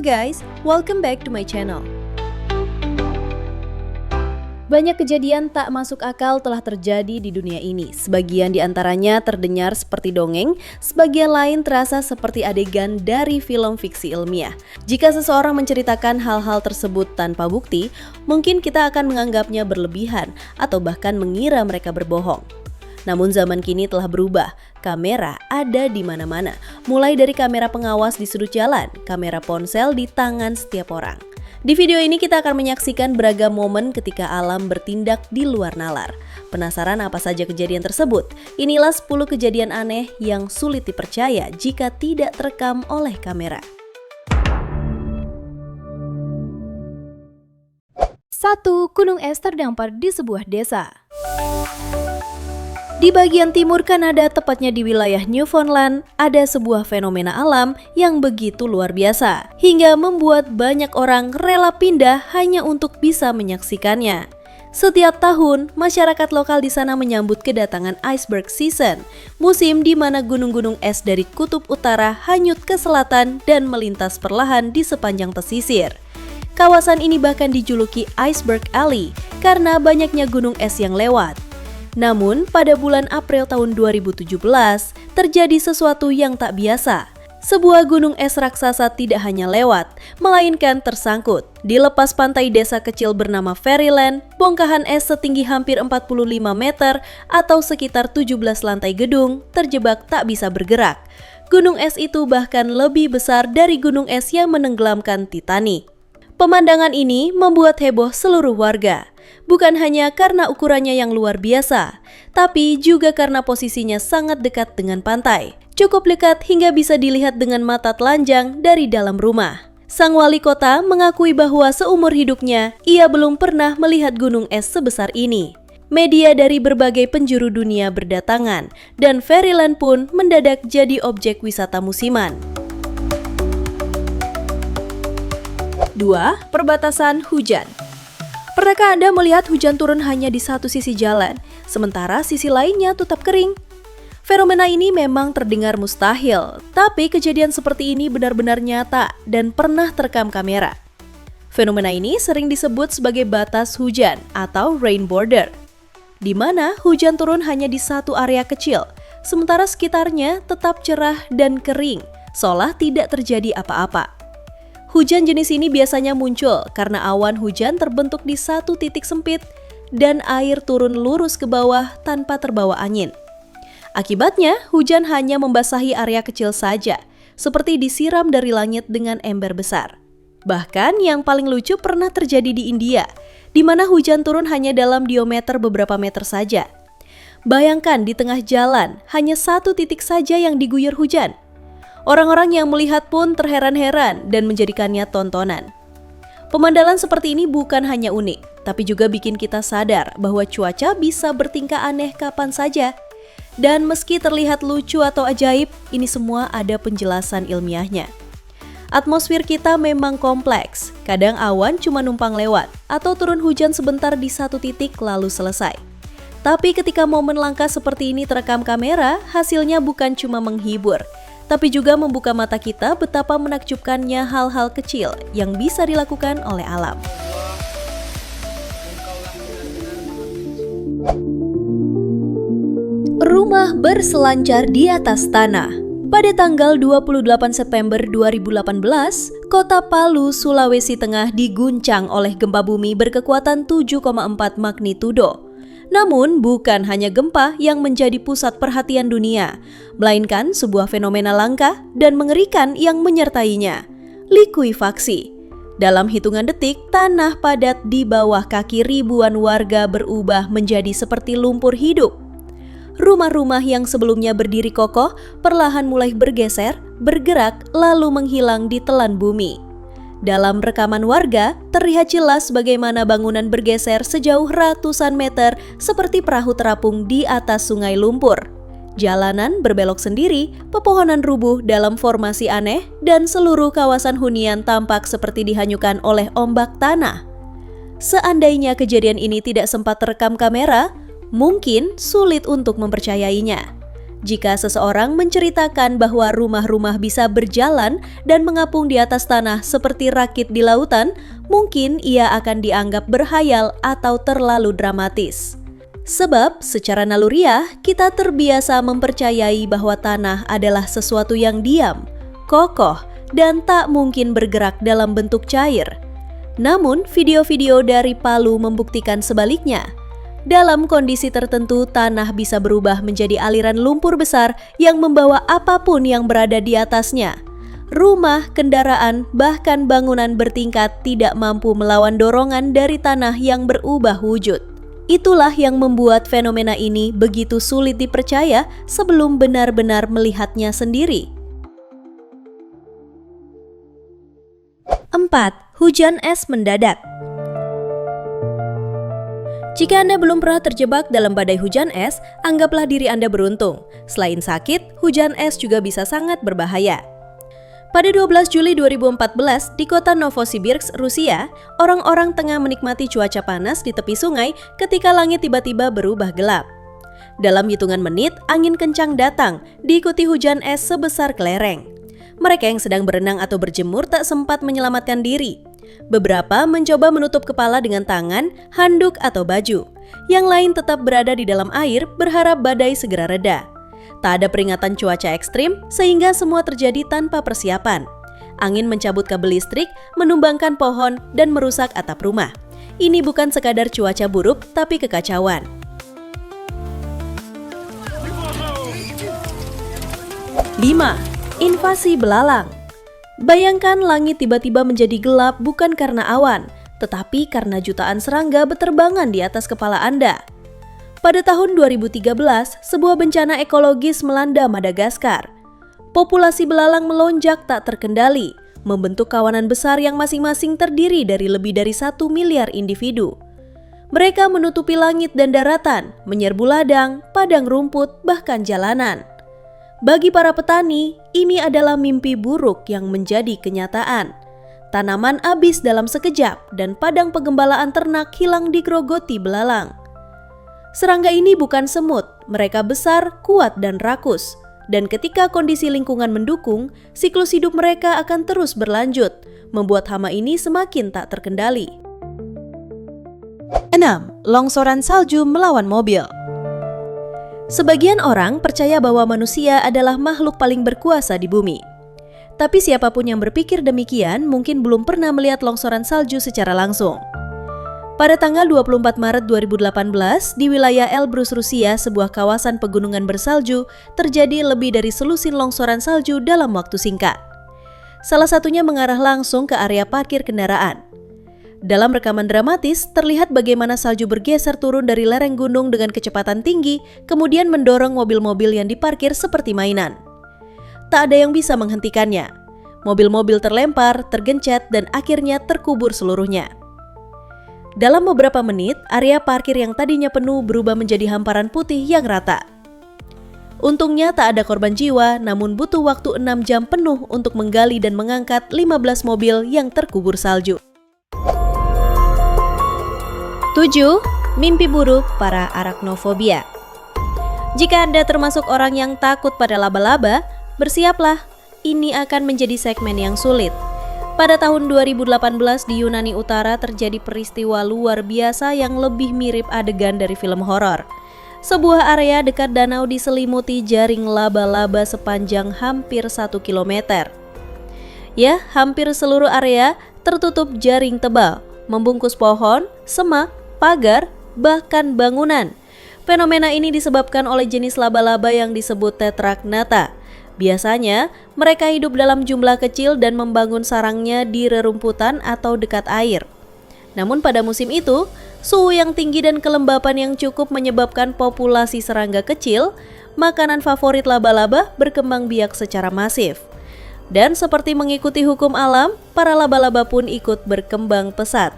Halo guys, welcome back to my channel. Banyak kejadian tak masuk akal telah terjadi di dunia ini. Sebagian diantaranya terdengar seperti dongeng, sebagian lain terasa seperti adegan dari film fiksi ilmiah. Jika seseorang menceritakan hal-hal tersebut tanpa bukti, mungkin kita akan menganggapnya berlebihan atau bahkan mengira mereka berbohong. Namun zaman kini telah berubah, kamera ada di mana-mana. Mulai dari kamera pengawas di sudut jalan, kamera ponsel di tangan setiap orang. Di video ini kita akan menyaksikan beragam momen ketika alam bertindak di luar nalar. Penasaran apa saja kejadian tersebut? Inilah 10 kejadian aneh yang sulit dipercaya jika tidak terekam oleh kamera. 1. Gunung es terdampar di sebuah desa. Di bagian timur Kanada, tepatnya di wilayah Newfoundland, ada sebuah fenomena alam yang begitu luar biasa, hingga membuat banyak orang rela pindah hanya untuk bisa menyaksikannya. Setiap tahun, masyarakat lokal di sana menyambut kedatangan iceberg season, musim di mana gunung-gunung es dari kutub utara hanyut ke selatan dan melintas perlahan di sepanjang pesisir. Kawasan ini bahkan dijuluki Iceberg Alley karena banyaknya gunung es yang lewat. Namun, pada bulan April tahun 2017, terjadi sesuatu yang tak biasa. Sebuah gunung es raksasa tidak hanya lewat, melainkan tersangkut. Di lepas pantai desa kecil bernama Fairyland, bongkahan es setinggi hampir 45 meter atau sekitar 17 lantai gedung terjebak tak bisa bergerak. Gunung es itu bahkan lebih besar dari gunung es yang menenggelamkan Titanic. Pemandangan ini membuat heboh seluruh warga, bukan hanya karena ukurannya yang luar biasa, tapi juga karena posisinya sangat dekat dengan pantai. Cukup dekat hingga bisa dilihat dengan mata telanjang dari dalam rumah. Sang wali kota mengakui bahwa seumur hidupnya, ia belum pernah melihat gunung es sebesar ini. Media dari berbagai penjuru dunia berdatangan, dan Fairyland pun mendadak jadi objek wisata musiman. 2. Perbatasan hujan. Pernahkah Anda melihat hujan turun hanya di satu sisi jalan, sementara sisi lainnya tetap kering? Fenomena ini memang terdengar mustahil, tapi kejadian seperti ini benar-benar nyata dan pernah terekam kamera. Fenomena ini sering disebut sebagai batas hujan atau rain border, di mana hujan turun hanya di satu area kecil, sementara sekitarnya tetap cerah dan kering, seolah tidak terjadi apa-apa. Hujan jenis ini biasanya muncul karena awan hujan terbentuk di satu titik sempit dan air turun lurus ke bawah tanpa terbawa angin. Akibatnya, hujan hanya membasahi area kecil saja, seperti disiram dari langit dengan ember besar. Bahkan yang paling lucu pernah terjadi di India, di mana hujan turun hanya dalam diameter beberapa meter saja. Bayangkan di tengah jalan, hanya satu titik saja yang diguyur hujan. Orang-orang yang melihat pun terheran-heran dan menjadikannya tontonan. Pemandangan seperti ini bukan hanya unik, tapi juga bikin kita sadar bahwa cuaca bisa bertingkah aneh kapan saja. Dan meski terlihat lucu atau ajaib, ini semua ada penjelasan ilmiahnya. Atmosfer kita memang kompleks, kadang awan cuma numpang lewat, atau turun hujan sebentar di satu titik lalu selesai. Tapi ketika momen langka seperti ini terekam kamera, hasilnya bukan cuma menghibur, tapi juga membuka mata kita betapa menakjubkannya hal-hal kecil yang bisa dilakukan oleh alam. Rumah berselancar di atas tanah. Pada tanggal 28 September 2018, kota Palu, Sulawesi Tengah diguncang oleh gempa bumi berkekuatan 7,4 magnitudo. Namun bukan hanya gempa yang menjadi pusat perhatian dunia, melainkan sebuah fenomena langka dan mengerikan yang menyertainya, likuifaksi. Dalam hitungan detik, tanah padat di bawah kaki ribuan warga berubah menjadi seperti lumpur hidup. Rumah-rumah yang sebelumnya berdiri kokoh perlahan mulai bergeser, bergerak, lalu menghilang di telan bumi. Dalam rekaman warga, terlihat jelas bagaimana bangunan bergeser sejauh ratusan meter seperti perahu terapung di atas sungai lumpur. Jalanan berbelok sendiri, pepohonan rubuh dalam formasi aneh, dan seluruh kawasan hunian tampak seperti dihanyutkan oleh ombak tanah. Seandainya kejadian ini tidak sempat terekam kamera, mungkin sulit untuk mempercayainya. Jika seseorang menceritakan bahwa rumah-rumah bisa berjalan dan mengapung di atas tanah seperti rakit di lautan, mungkin ia akan dianggap berhayal atau terlalu dramatis. Sebab secara naluriah kita terbiasa mempercayai bahwa tanah adalah sesuatu yang diam, kokoh, dan tak mungkin bergerak dalam bentuk cair. Namun video-video dari Palu membuktikan sebaliknya. Dalam kondisi tertentu, tanah bisa berubah menjadi aliran lumpur besar yang membawa apapun yang berada di atasnya. Rumah, kendaraan, bahkan bangunan bertingkat tidak mampu melawan dorongan dari tanah yang berubah wujud. Itulah yang membuat fenomena ini begitu sulit dipercaya sebelum benar-benar melihatnya sendiri. 4. Hujan es mendadak. Jika Anda belum pernah terjebak dalam badai hujan es, anggaplah diri Anda beruntung. Selain sakit, hujan es juga bisa sangat berbahaya. Pada 12 Juli 2014, di kota Novosibirsk, Rusia, orang-orang tengah menikmati cuaca panas di tepi sungai ketika langit tiba-tiba berubah gelap. Dalam hitungan menit, angin kencang datang, diikuti hujan es sebesar kelereng. Mereka yang sedang berenang atau berjemur tak sempat menyelamatkan diri. Beberapa mencoba menutup kepala dengan tangan, handuk, atau baju. Yang lain tetap berada di dalam air berharap badai segera reda. Tak ada peringatan cuaca ekstrim sehingga semua terjadi tanpa persiapan. Angin mencabut kabel listrik, menumbangkan pohon, dan merusak atap rumah. Ini bukan sekadar cuaca buruk, tapi kekacauan. 5. Invasi belalang. Bayangkan langit tiba-tiba menjadi gelap bukan karena awan, tetapi karena jutaan serangga beterbangan di atas kepala Anda. Pada tahun 2013, sebuah bencana ekologis melanda Madagaskar. Populasi belalang melonjak tak terkendali, membentuk kawanan besar yang masing-masing terdiri dari lebih dari 1 miliar individu. Mereka menutupi langit dan daratan, menyerbu ladang, padang rumput, bahkan jalanan. Bagi para petani, ini adalah mimpi buruk yang menjadi kenyataan. Tanaman habis dalam sekejap dan padang penggembalaan ternak hilang digerogoti belalang. Serangga ini bukan semut, mereka besar, kuat, dan rakus. Dan ketika kondisi lingkungan mendukung, siklus hidup mereka akan terus berlanjut, membuat hama ini semakin tak terkendali. 6. Longsoran salju melawan mobil. Sebagian orang percaya bahwa manusia adalah makhluk paling berkuasa di bumi. Tapi siapapun yang berpikir demikian mungkin belum pernah melihat longsoran salju secara langsung. Pada tanggal 24 Maret 2018, di wilayah Elbrus, Rusia, sebuah kawasan pegunungan bersalju, terjadi lebih dari selusin longsoran salju dalam waktu singkat. Salah satunya mengarah langsung ke area parkir kendaraan. Dalam rekaman dramatis, terlihat bagaimana salju bergeser turun dari lereng gunung dengan kecepatan tinggi, kemudian mendorong mobil-mobil yang diparkir seperti mainan. Tak ada yang bisa menghentikannya. Mobil-mobil terlempar, tergencet, dan akhirnya terkubur seluruhnya. Dalam beberapa menit, area parkir yang tadinya penuh berubah menjadi hamparan putih yang rata. Untungnya tak ada korban jiwa, namun butuh waktu 6 jam penuh untuk menggali dan mengangkat 15 mobil yang terkubur salju. 7. Mimpi buruk para arachnofobia. Jika Anda termasuk orang yang takut pada laba-laba, bersiaplah, ini akan menjadi segmen yang sulit. Pada tahun 2018 di Yunani Utara terjadi peristiwa luar biasa yang lebih mirip adegan dari film horor. Sebuah area dekat danau diselimuti jaring laba-laba sepanjang hampir 1 kilometer. Ya, hampir seluruh area tertutup jaring tebal, membungkus pohon, semak, pagar, bahkan bangunan. Fenomena ini disebabkan oleh jenis laba-laba yang disebut tetrachnata. Biasanya, mereka hidup dalam jumlah kecil dan membangun sarangnya di rerumputan atau dekat air. Namun pada musim itu, suhu yang tinggi dan kelembapan yang cukup menyebabkan populasi serangga kecil, makanan favorit laba-laba berkembang biak secara masif. Dan seperti mengikuti hukum alam, para laba-laba pun ikut berkembang pesat.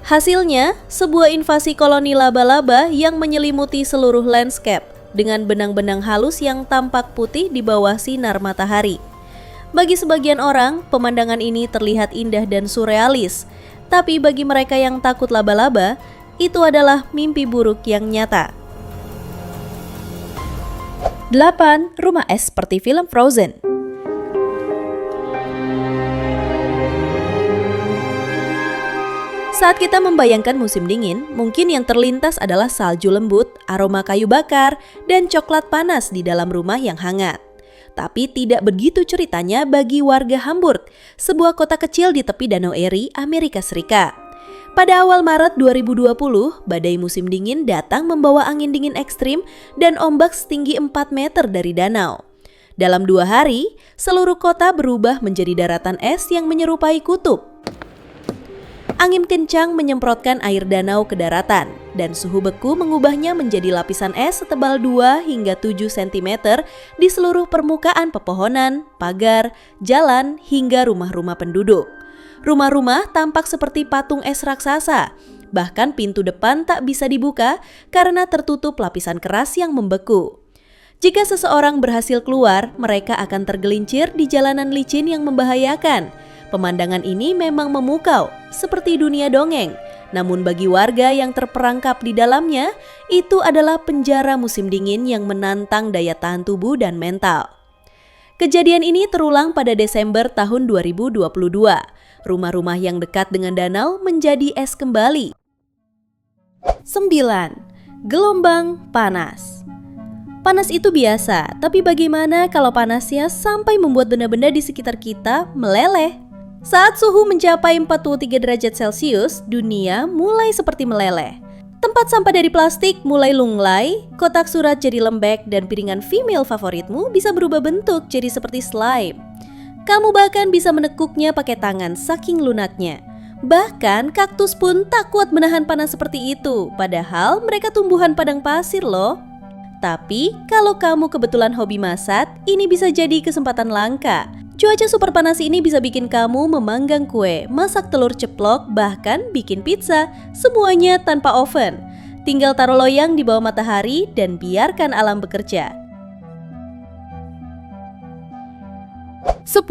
Hasilnya, sebuah invasi koloni laba-laba yang menyelimuti seluruh landscape dengan benang-benang halus yang tampak putih di bawah sinar matahari. Bagi sebagian orang, pemandangan ini terlihat indah dan surrealis, tapi bagi mereka yang takut laba-laba, itu adalah mimpi buruk yang nyata. 8. Rumah es seperti film Frozen. Saat kita membayangkan musim dingin, mungkin yang terlintas adalah salju lembut, aroma kayu bakar, dan coklat panas di dalam rumah yang hangat. Tapi tidak begitu ceritanya bagi warga Hamburg, sebuah kota kecil di tepi Danau Erie, Amerika Serikat. Pada awal Maret 2020, badai musim dingin datang membawa angin dingin ekstrim dan ombak setinggi 4 meter dari danau. Dalam 2 hari, seluruh kota berubah menjadi daratan es yang menyerupai kutub. Angin kencang menyemprotkan air danau ke daratan, dan suhu beku mengubahnya menjadi lapisan es setebal 2 hingga 7 cm di seluruh permukaan pepohonan, pagar, jalan, hingga rumah-rumah penduduk. Rumah-rumah tampak seperti patung es raksasa, bahkan pintu depan tak bisa dibuka karena tertutup lapisan keras yang membeku. Jika seseorang berhasil keluar, mereka akan tergelincir di jalanan licin yang membahayakan. Pemandangan ini memang memukau, seperti dunia dongeng. Namun bagi warga yang terperangkap di dalamnya, itu adalah penjara musim dingin yang menantang daya tahan tubuh dan mental. Kejadian ini terulang pada Desember tahun 2022. Rumah-rumah yang dekat dengan danau menjadi es kembali. 9. Gelombang panas. Panas itu biasa, tapi bagaimana kalau panasnya sampai membuat benda-benda di sekitar kita meleleh? Saat suhu mencapai 43 derajat Celcius, dunia mulai seperti meleleh. Tempat sampah dari plastik mulai lunglai, kotak surat jadi lembek, dan piringan female favoritmu bisa berubah bentuk jadi seperti slime. Kamu bahkan bisa menekuknya pakai tangan saking lunaknya. Bahkan kaktus pun tak kuat menahan panas seperti itu, padahal mereka tumbuhan padang pasir loh. Tapi kalau kamu kebetulan hobi masak, ini bisa jadi kesempatan langka. Cuaca super panas ini bisa bikin kamu memanggang kue, masak telur ceplok, bahkan bikin pizza, semuanya tanpa oven. Tinggal taruh loyang di bawah matahari dan biarkan alam bekerja. 10.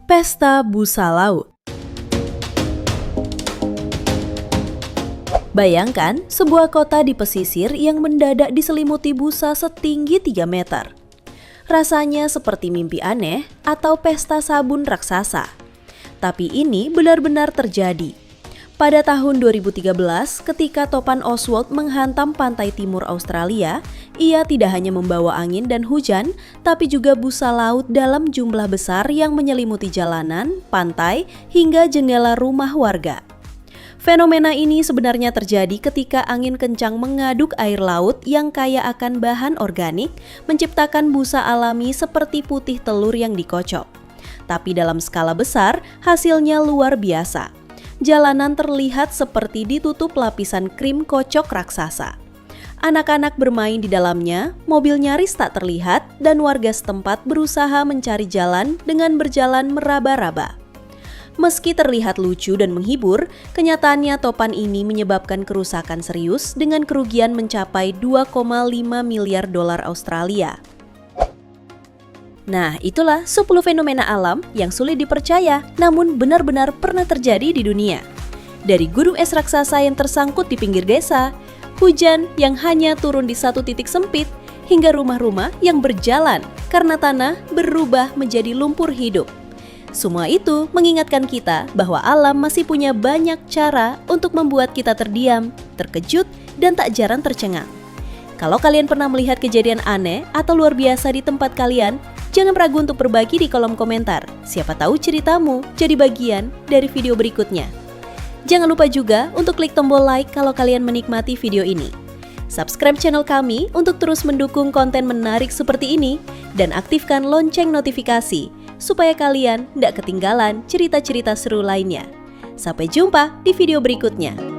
Pesta busa laut. Bayangkan sebuah kota di pesisir yang mendadak diselimuti busa setinggi 3 meter. Rasanya seperti mimpi aneh atau pesta sabun raksasa. Tapi ini benar-benar terjadi. Pada tahun 2013, ketika topan Oswald menghantam pantai timur Australia, ia tidak hanya membawa angin dan hujan, tapi juga busa laut dalam jumlah besar yang menyelimuti jalanan, pantai, hingga jendela rumah warga. Fenomena ini sebenarnya terjadi ketika angin kencang mengaduk air laut yang kaya akan bahan organik, menciptakan busa alami seperti putih telur yang dikocok. Tapi dalam skala besar, hasilnya luar biasa. Jalanan terlihat seperti ditutup lapisan krim kocok raksasa. Anak-anak bermain di dalamnya, mobil nyaris tak terlihat, dan warga setempat berusaha mencari jalan dengan berjalan meraba-raba. Meski terlihat lucu dan menghibur, kenyataannya topan ini menyebabkan kerusakan serius dengan kerugian mencapai 2,5 miliar dolar Australia. Nah, itulah 10 fenomena alam yang sulit dipercaya namun benar-benar pernah terjadi di dunia. Dari gunung es raksasa yang tersangkut di pinggir desa, hujan yang hanya turun di satu titik sempit, hingga rumah-rumah yang berjalan karena tanah berubah menjadi lumpur hidup. Semua itu mengingatkan kita bahwa alam masih punya banyak cara untuk membuat kita terdiam, terkejut, dan tak jarang tercengang. Kalau kalian pernah melihat kejadian aneh atau luar biasa di tempat kalian, jangan ragu untuk berbagi di kolom komentar. Siapa tahu ceritamu jadi bagian dari video berikutnya. Jangan lupa juga untuk klik tombol like kalau kalian menikmati video ini. Subscribe channel kami untuk terus mendukung konten menarik seperti ini, dan aktifkan lonceng notifikasi supaya kalian tidak ketinggalan cerita-cerita seru lainnya. Sampai jumpa di video berikutnya.